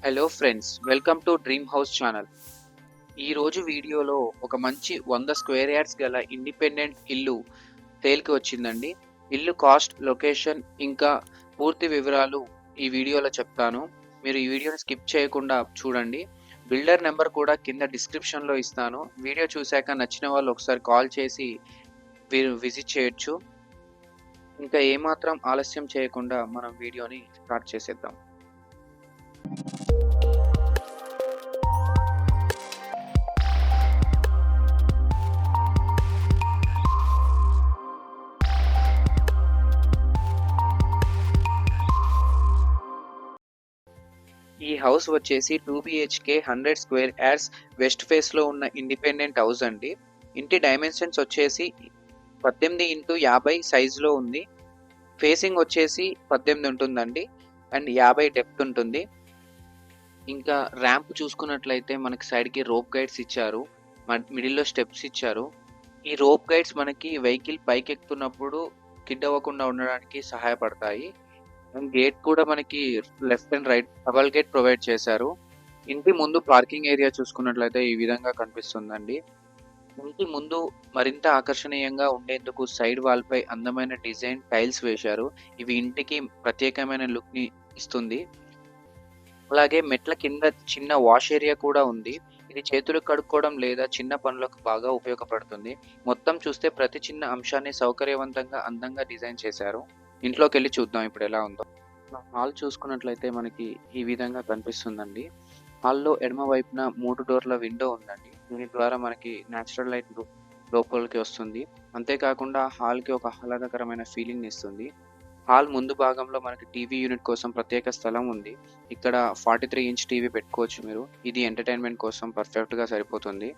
Hello friends, welcome to dream house channel. ఈరోజు వీడియోలో ఒక మంచి 100 స్క్వేర్ యార్డ్స్ గల ఇండిపెండెంట్ ఇల్లు సేల్కి వచ్చిందండి. ఇల్లు కాస్ట్, లొకేషన్ ఇంకా పూర్తి వివరాలు ఈ వీడియోలో చెప్తాను. మీరు ఈ వీడియోని స్కిప్ చేయకుండా చూడండి. బిల్డర్ నెంబర్ కూడా కింద డిస్క్రిప్షన్లో ఇస్తాను. వీడియో చూశాక నచ్చిన వాళ్ళు ఒకసారి కాల్ చేసి మీరు విజిట్ చేయొచ్చు. ఇంకా ఏమాత్రం ఆలస్యం చేయకుండా మనం వీడియోని స్టార్ట్ చేసేద్దాం. ఈ హౌస్ వచ్చేసి 2 బిహెచ్కే 100 స్క్వేర్ యార్డ్స్ వెస్ట్ ఫేస్‌లో ఉన్న ఇండిపెండెంట్ హౌస్ అండి. ఇంటి డైమెన్షన్స్ వచ్చేసి 18x50 సైజులో ఉంది. ఫేసింగ్ వచ్చేసి 18 ఉంటుందండి. అండ్ 50 డెప్త్ ఉంటుంది. ఇంకా ర్యాంప్ చూసుకున్నట్లయితే మనకి సైడ్‌కి రోప్ గైడ్స్ ఇచ్చారు. మిడిల్‌లో స్టెప్స్ ఇచ్చారు. ఈ రోప్ గైడ్స్ మనకి వెహికల్ పైకెక్కుతున్నప్పుడు స్కిడ్ అవ్వకుండా ఉండడానికి సహాయపడతాయి. అండ్ గేట్ కూడా మనకి left and right double gate provide చేశారు. ఇంటి ముందు పార్కింగ్ ఏరియా చూసుకున్నట్లయితే ఈ విధంగా కనిపిస్తుందండి. ఇంటి ముందు మరింత ఆకర్షణీయంగా ఉండేందుకు సైడ్ వాల్ పై అందమైన డిజైన్ టైల్స్ వేశారు. ఇవి ఇంటికి ప్రత్యేకమైన లుక్ ని ఇస్తుంది. అలాగే మెట్ల కింద చిన్న వాష్ ఏరియా కూడా ఉంది. ఇది చేతులు కడుక్కోవడం లేదా చిన్న పనులకు బాగా ఉపయోగపడుతుంది. మొత్తం చూస్తే ప్రతి చిన్న అంశాన్ని సౌకర్యవంతంగా అందంగా డిజైన్ చేశారు. ఇంట్లోకెళ్ళి చూద్దాం ఇప్పుడు ఎలా ఉందో. హాల్ చూసుకున్నట్లయితే మనకి ఈ విధంగా కనిపిస్తుందండి. హాల్‌లో ఎడమ వైపున 3 డోర్ల విండో ఉందండి. దీని ద్వారా మనకి నేచురల్ లైట్ లోపలికి వస్తుంది. అంతేకాకుండా హాల్‌కి ఒక ఆహ్లాదకరమైన ఫీలింగ్‌ని ఇస్తుంది. హాల్ ముందు భాగంలో మనకి టీవీ యూనిట్ కోసం ప్రత్యేక స్థలం ఉంది. ఇక్కడ 43 ఇంచ్ టీవీ పెట్టుకోవచ్చు మీరు. ఇది ఎంటర్‌టైన్‌మెంట్ కోసం పర్ఫెక్ట్‌గా సరిపోతుంది.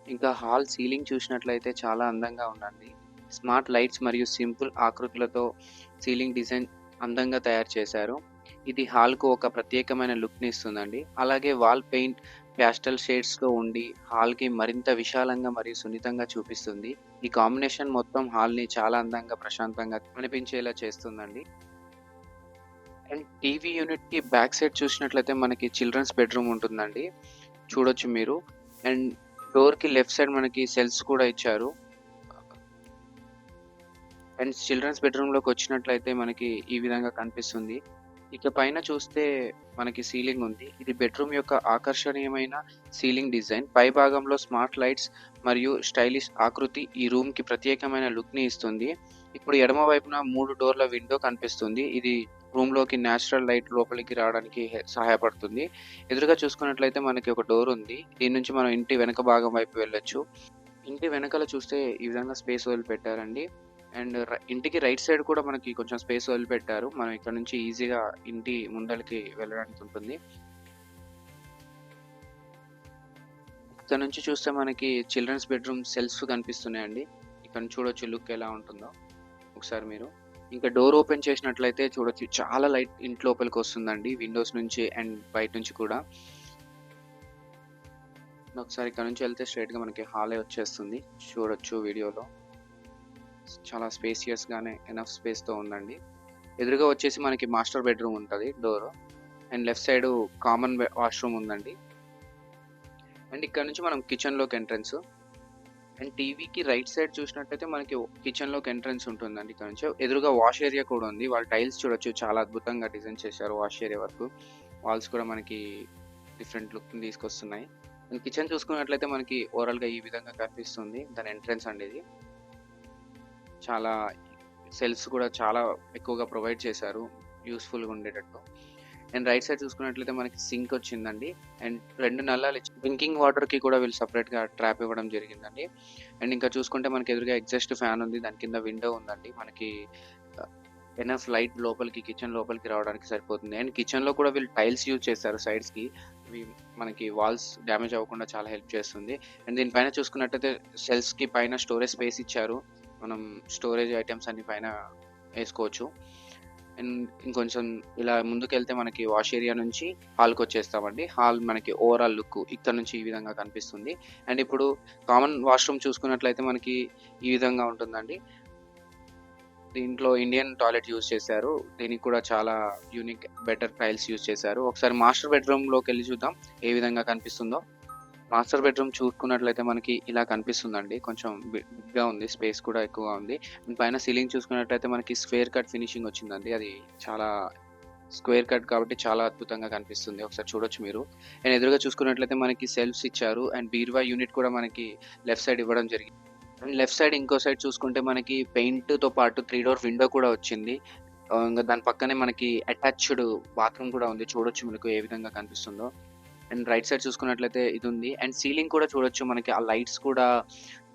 ఇంకా హాల్ సీలింగ్ చూసినట్లయితే చాలా అందంగా ఉందండి. స్మార్ట్ లైట్స్ మరియు సింపుల్ ఆకృతులతో సీలింగ్ డిజైన్ అందంగా తయారు చేశారు. ఇది హాల్‌కు ఒక ప్రత్యేకమైన లుక్‌ని ఇస్తుందండి. అలాగే వాల్ పెయింట్ ప్యాస్టల్ షేడ్స్‌లో ఉండి హాల్‌కి మరింత విశాలంగా మరియు సున్నితంగా చూపిస్తుంది. ఈ కాంబినేషన్ మొత్తం హాల్‌ని చాలా అందంగా, ప్రశాంతంగా అనిపించేలా చేస్తుందండి. అండ్ టీవీ యూనిట్‌కి బ్యాక్ సైడ్ చూసినట్లయితే మనకి చిల్డ్రన్స్ బెడ్‌రూమ్ ఉంటుందండి. చూడొచ్చు మీరు. అండ్ డోర్‌కి లెఫ్ట్ సైడ్ మనకి సెల్ఫ్స్ కూడా ఇచ్చారు. అండ్ చిల్డ్రన్స్ బెడ్‌రూమ్‌లోకి వచ్చినట్లయితే మనకి ఈ విధంగా కనిపిస్తుంది. ఇక పైన చూస్తే మనకి సీలింగ్ ఉంది. ఇది బెడ్‌రూమ్ యొక్క ఆకర్షణీయమైన సీలింగ్ డిజైన్. పై భాగంలో స్మార్ట్ లైట్స్ మరియు స్టైలిష్ ఆకృతి ఈ రూమ్‌కి ప్రత్యేకమైన లుక్‌ని ఇస్తుంది. ఇప్పుడు ఎడమ వైపున 3 డోర్ల విండో కనిపిస్తుంది. ఇది రూమ్‌లోకి నేచురల్ లైట్ లోపలికి రావడానికి సహాయపడుతుంది. ఎదురుగా చూసుకున్నట్లయితే మనకి ఒక డోర్ ఉంది. దీని నుంచి మనం ఇంటి వెనక భాగం వైపు వెళ్ళొచ్చు. ఇంటి వెనకాల చూస్తే ఈ విధంగా స్పేస్ వదిలిపెట్టారండి. అండ్ ఇంటికి రైట్ సైడ్ కూడా మనకి కొంచెం స్పేస్ వదిలిపెట్టారు. మనం ఇక్కడ నుంచి ఈజీగా ఇంటి ముందలకి వెళ్ళడానికి ఉంటుంది. ఇక్కడ నుంచి చూస్తే మనకి చిల్డ్రన్స్ బెడ్‌రూమ్ సెల్ఫ్స్ కనిపిస్తున్నాయండి. ఇక్కడ నుంచి చూడొచ్చు లుక్ ఎలా ఉంటుందో ఒకసారి మీరు. ఇంకా డోర్ ఓపెన్ చేసినట్లయితే చూడొచ్చు చాలా లైట్ ఇంటి లోపలికి వస్తుందండి. విండోస్ నుంచి అండ్ బయట నుంచి కూడా. ఒకసారి ఇక్కడ నుంచి వెళ్తే స్ట్రెయిట్‌గా మనకి హాలే వచ్చేస్తుంది. చూడొచ్చు వీడియోలో. చాలా స్పేషియస్‌గానే ఎనఫ్ స్పేస్‌తో ఉందండి. ఎదురుగా వచ్చేసి మనకి మాస్టర్ బెడ్‌రూమ్ ఉంటది door. And left side common washroom ఉందండి. అండ్ ఇక్కడ నుంచి మనం కిచెన్‌లోకి ఎంట్రన్స్. అండ్ టీవీకి రైట్ సైడ్ చూసినట్టయితే మనకి కిచెన్‌లోకి ఎంట్రన్స్ ఉంటుందండి ఇక్కడ నుంచి. ఎదురుగా వాష్ ఏరియా కూడా ఉంది. వాళ్ళు టైల్స్ చూడొచ్చు చాలా అద్భుతంగా డిజైన్ చేశారు వాష్ ఏరియా వరకు. వాల్స్ కూడా మనకి డిఫరెంట్ లుక్‌ని తీసుకొస్తున్నాయి. అండ్ కిచెన్ చూసుకున్నట్లయితే మనకి ఓవరాల్‌గా ఈ విధంగా కనిపిస్తుంది. దాని ఎంట్రన్స్ అండి ఇది. చాలా సెల్ఫ్స్ కూడా చాలా ఎక్కువగా ప్రొవైడ్ చేశారు. యూజ్‌ఫుల్‌గా ఉండేటట్టు. అండ్ రైట్ సైడ్ చూసుకున్నట్లయితే మనకి సింక్ వచ్చిందండి. అండ్ 2 నల్లాలు డ్రింకింగ్ వాటర్‌కి కూడా వీళ్ళు సెపరేట్‌గా ట్రాప్ ఇవ్వడం జరిగిందండి. అండ్ ఇంకా చూసుకుంటే మనకి ఎదురుగా ఎగ్జాస్ట్ ఫ్యాన్ ఉంది. దాని కింద విండో ఉందండి. మనకి ఎనఫ్ లైట్ లోపలికి కిచెన్ లోపలికి రావడానికి సరిపోతుంది. అండ్ కిచెన్‌లో కూడా వీళ్ళు టైల్స్ యూజ్ చేశారు సైడ్స్‌కి. ఇవి మనకి వాల్స్ డ్యామేజ్ అవ్వకుండా చాలా హెల్ప్ చేస్తుంది. అండ్ దీని పైన చూసుకున్నట్టయితే షెల్ఫ్స్‌కి పైన స్టోరేజ్ స్పేస్ ఇచ్చారు. మనం స్టోరేజ్ ఐటెమ్స్ అన్ని పైన ఏసుకోవచ్చు. అండ్ ఇంకొంచెం ఇలా ముందుకెళ్తే మనకి వాష్ ఏరియా నుంచి హాల్‌కొచ్చేస్తామండి. హాల్ మనకి ఓవరాల్ లుక్ ఇక్కడ నుంచి ఈ విధంగా కనిపిస్తుంది. అండ్ ఇప్పుడు కామన్ వాష్‌రూమ్ చూసుకున్నట్లయితే మనకి ఈ విధంగా ఉంటుందండి. దీంట్లో ఇండియన్ టాయిలెట్ యూజ్ చేశారు. దీనికి కూడా చాలా యూనిక్ బెటర్ టైల్స్ యూజ్ చేశారు. ఒకసారి మాస్టర్ బెడ్రూమ్‌లోకి వెళ్లి చూద్దాం ఏ విధంగా కనిపిస్తుందో. మాస్టర్ బెడ్రూమ్ చూసుకున్నట్లయితే మనకి ఇలా కనిపిస్తుందండి. కొంచెం బిగ్‌గా ఉంది. స్పేస్ కూడా ఎక్కువగా ఉంది. పైన సీలింగ్ చూసుకున్నట్లయితే మనకి స్క్వేర్ కట్ ఫినిషింగ్ వచ్చిందండి. అది చాలా స్క్వేర్ కట్ కాబట్టి చాలా అద్భుతంగా కనిపిస్తుంది. ఒకసారి చూడొచ్చు మీరు. అండ్ ఎదురుగా చూసుకున్నట్లయితే మనకి సెల్ఫ్స్ ఇచ్చారు. అండ్ బీరువా యూనిట్ కూడా మనకి లెఫ్ట్ సైడ్ ఇవ్వడం జరిగింది. అండ్ లెఫ్ట్ సైడ్ ఇంకో సైడ్ చూసుకుంటే మనకి పెయింట్‌తో పాటు 3 డోర్ విండో కూడా వచ్చింది. ఇంక దాని పక్కనే మనకి అటాచ్డ్ బాత్రూమ్ కూడా ఉంది. చూడొచ్చు మీకు ఏ విధంగా కనిపిస్తుందో. అండ్ రైట్ సైడ్ చూసుకున్నట్లయితే ఇదుంది. అండ్ సీలింగ్ కూడా చూడొచ్చు మనకి ఆ లైట్స్ కూడా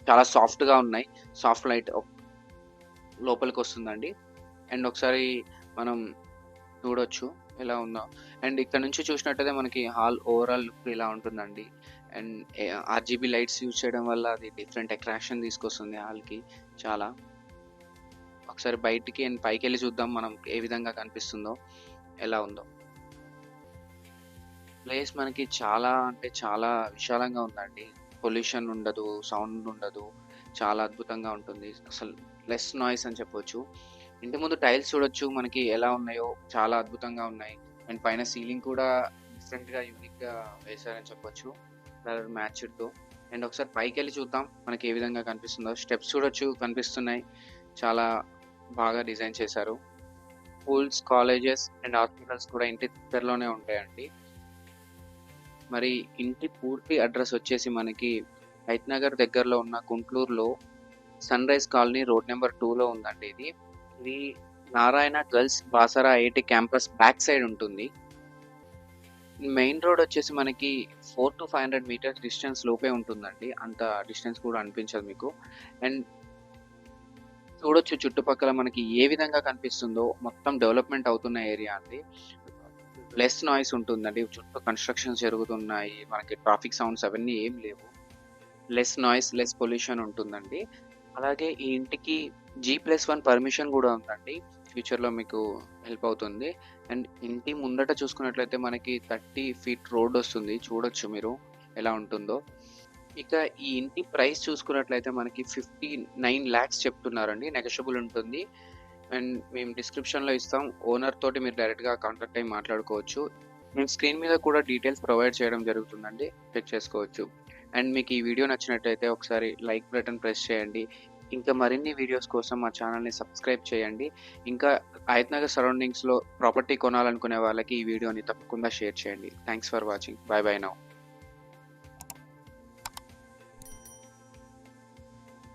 చాలా సాఫ్ట్‌గా ఉన్నాయి. Soft light లోపలికొస్తుందండి. అండ్ ఒకసారి మనం చూడొచ్చు ఎలా ఉందో. అండ్ ఇక్కడ నుంచి చూసినట్టయితే మనకి హాల్ ఓవరాల్ లుక్ ఇలా ఉంటుందండి. అండ్ ఆర్‌జీబీ లైట్స్ యూజ్ చేయడం వల్ల అది డిఫరెంట్ అట్రాక్షన్ తీసుకొస్తుంది హాల్‌కి చాలా. ఒకసారి బయటికి అండ్ పైకెళ్ళి చూద్దాం మనం ఏ విధంగా కనిపిస్తుందో, ఎలా ఉందో. ప్లేస్ మనకి చాలా అంటే చాలా విశాలంగా ఉందండి. పొల్యూషన్ ఉండదు, సౌండ్ ఉండదు. చాలా అద్భుతంగా ఉంటుంది. అసలు లెస్ నాయిస్ అని చెప్పొచ్చు. ఇంటి ముందు టైల్స్ చూడొచ్చు మనకి ఎలా ఉన్నాయో చాలా అద్భుతంగా ఉన్నాయి. అండ్ పైన సీలింగ్ కూడా డిఫరెంట్‌గా, యూనిక్‌గా వేశారని చెప్పొచ్చు. కలర్ మ్యాచ్డ్‌తో. అండ్ ఒకసారి పైకెళ్ళి చూద్దాం మనకి ఏ విధంగా కనిపిస్తుందో. స్టెప్స్ చూడొచ్చు కనిపిస్తున్నాయి. చాలా బాగా డిజైన్ చేశారు. స్కూల్స్, కాలేజెస్ అండ్ హాస్పిటల్స్ కూడా ఇంటి దగ్గరలోనే ఉంటాయండి. మరి ఇంటి పూర్తి అడ్రస్ వచ్చేసి మనకి హయత్‌నగర్ దగ్గరలో ఉన్న గుంట్లూరులో సన్‌రైజ్ కాలనీ రోడ్ నంబర్ 2లో ఉందండి ఇది. ఇది Narayana girls Basara IIT campus back side ఉంటుంది. మెయిన్ రోడ్ వచ్చేసి మనకి 400-500 మీటర్స్ డిస్టెన్స్ లోపే ఉంటుందండి. అంత డిస్టెన్స్ కూడా అనిపించదు మీకు. అండ్ చూడొచ్చు చుట్టుపక్కల మనకి ఏ విధంగా కనిపిస్తుందో మొత్తం డెవలప్‌మెంట్ అవుతున్న ఏరియా అండి. లెస్ నాయిస్ ఉంటుందండి. చుట్టూ కన్‌స్ట్రక్షన్స్ జరుగుతున్నాయి. మనకి ట్రాఫిక్ సౌండ్స్ అవన్నీ ఏం లేవు. లెస్ నాయిస్, లెస్ పొల్యూషన్ ఉంటుందండి. అలాగే ఈ ఇంటికి G+1 పర్మిషన్ గూడా ఉందండి. ఫ్యూచర్‌లో మీకు హెల్ప్ అవుతుంది. అండ్ ఇంటి ముందట చూసుకున్నట్లయితే మనకి 30 ఫీట్ రోడొస్తుంది. చూడొచ్చు మీరు ఎలా ఉంటుందో. ఇక ఈ ఇంటి ప్రైస్ చూసుకున్నట్లయితే మనకి 59,00,000 చెప్తున్నారండి. నెగోషియబుల్ ఉంటుంది. అండ్ మేము డిస్క్రిప్షన్‌లో ఇస్తాం. ఓనర్ తోటి మీరు డైరెక్ట్‌గా కాంటాక్ట్ అయ్యి మాట్లాడుకోవచ్చు. మేము స్క్రీన్ మీద కూడా డీటెయిల్స్ ప్రొవైడ్ చేయడం జరుగుతుందండి. చెక్ చేసుకోవచ్చు. అండ్ మీకు ఈ వీడియో నచ్చినట్టయితే ఒకసారి లైక్ బటన్ ప్రెస్ చేయండి. ఇంకా మరిన్ని వీడియోస్ కోసం మా ఛానల్‌ని సబ్స్క్రైబ్ చేయండి. ఇంకా హయత్‌నగర్ సరౌండింగ్స్‌లో ప్రాపర్టీ కొనాలనుకునే వాళ్ళకి ఈ వీడియోని తప్పకుండా షేర్ చేయండి. Thanks for watching. By by now.